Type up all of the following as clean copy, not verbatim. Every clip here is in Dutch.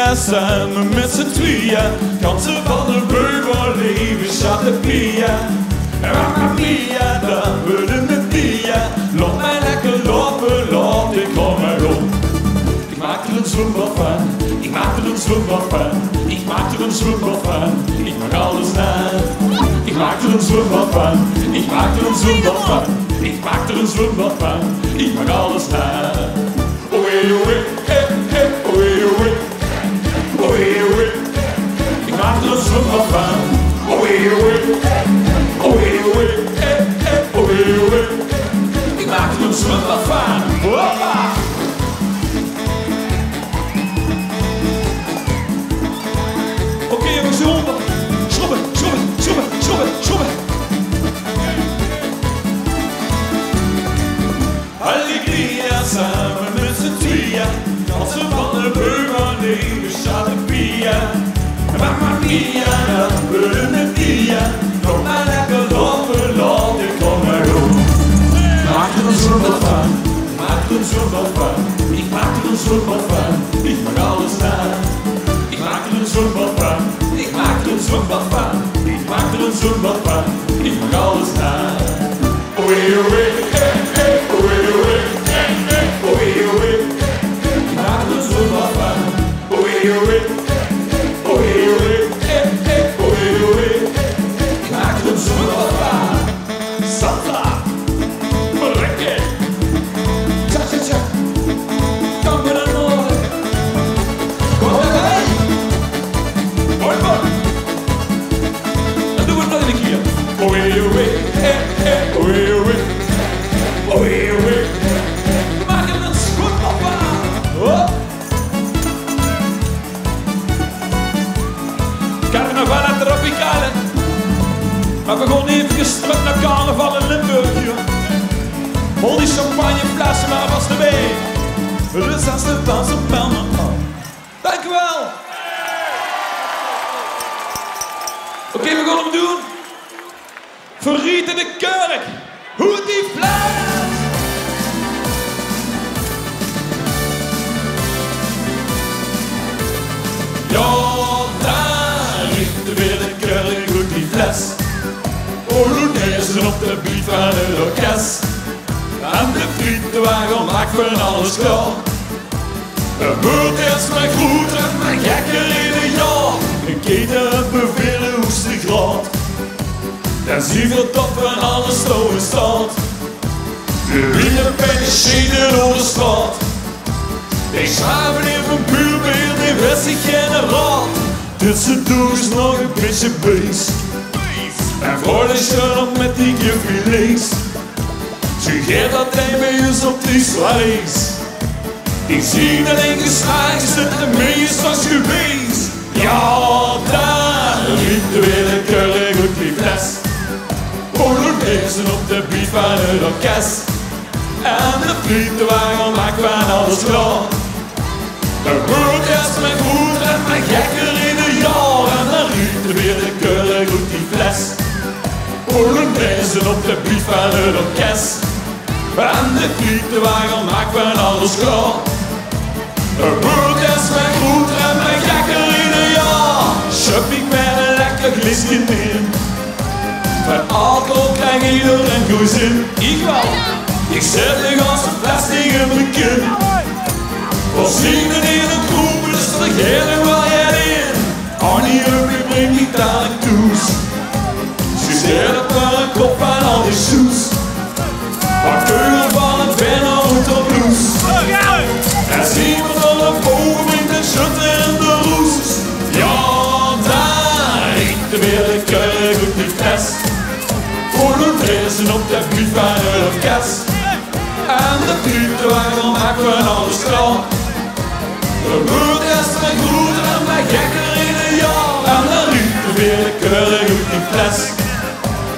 Lia samen met z'n tweeën. Kansen van de beugel leven, chatte Pia. Mamma mia, daar willen we Pia. Laat mij lekker lopen, laat ik kom maar op. Ik maak er een zwembad van, ik maak er een zwembad van. Ik maak er een zwembad van, ik maak alles na. Ik maak er een zwembad van, ik maak er een zwembad van. Ik maak er een zwembad van, ik maak alles na. Oei, oei, oei, oei, oei, oei. Ik maak er een zwembad van, oei, oei, oei, oei, oei, oei. Ik maak er een zwembad van, hoppa. Oké jongens, de ronde. Schrobben, schrobben, schrobben, schrobben, schrobben. Allegria samen met z'n tweeën. Dansen van de beugel leven, chatte Pia. Mamma mia, dat willen we Pia. Nog maar lekker lopen, laat ik kom maar op. Maak er een zwembad van, maak er een zwembad van. Ik maak er een zwembad van, ik maak alles na. Ik maak er een zwembad van, ik maak er een zwembad van. Ik maak er een zwembad van, ik maak alles na. Oei, oei, oei, oei, oei, oei. Ik maak er een zwembad van, oei, oei, oei, oei, oei, oei. Ik maak er een zwembad van. Salsa, merengue, cha-cha-cha, campeonato. Kom erbij. Mooi man. Dan doen we het nog een keer. Oei, oei, oei, oei, oei, oei. We maken er een zwembad van. Oh. Carnaval Tropicale. Maar we gaan even terug naar carnaval in Limburg hier. Hol die champagneflessen maar vast erbij. Dus als de dans op Belmen. Dank u wel. Oké, we gaan hem doen. Voor Riet in de Kerk. Hoe die fles. Ja, daar riet weer de Kerk. Hoe die fles. Polonaise op de beat van het orkest. En de frietenwagen maakt van alles klaar. De beurt is mijn groet en mijn gekker in een jaar. Een keten bevelen hoogste graad. Dan zie je top van alles stoven staat. De wielen bij de schenen door de straat. Ik schaven even buurbeeld, die wist ik geen raad. Tussendoor is nog een beetje beest. En vrolijk op met die gevoelens. Ze geeft dat hij bij ons op die zwaarheid. Ik zie dat in geslaagd zit de meest was geweest. Ja, daar riep de hele Kerk op die fles. Polonaise op de beat van het orkest. En de frietenwagen maakt van alles klaar. De beurt is mijn goed en mijn gekker in een jaar. En dan riep de hele Kerk op die fles. Polonaise op de beat van het orkest. En de frietenwagen maakt van alles klaar. De beurt is mijn goed en mijn gekker in een jaar. Schup ik met een lekker glisje in. Van alcohol krijg iedereen goed zin. Ik wel. Ik zet de ganse plastic in mijn kin. Voor zingen in een groep is er geen waar jij in. Annie up, ik breng die dadelijk toes. Ze zet op een kop van al die shoes. Wat keuren van het binnen uit de bloes. En zie me van de boven brengt een schutter in de roes. Ja, daar riep de hele Kerk op die fles. Polonaise op de buurt van het orkest. En de frietenwagen maakt van alles klaar. De beurt is mijn goed en mijn gekker in een jaar. En dan riep de hele Kerk op die fles.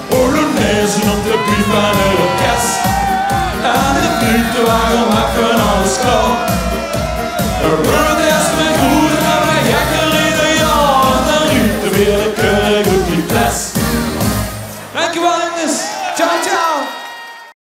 Polonaise op de buurt van het orkest. En de frietenwagen maakt van alles klaar. De beurt is mijn goed en mijn gekker in een jaar. En dan riep de hele Kerk op die fles. Dankjewel jongens. Ciao, ciao.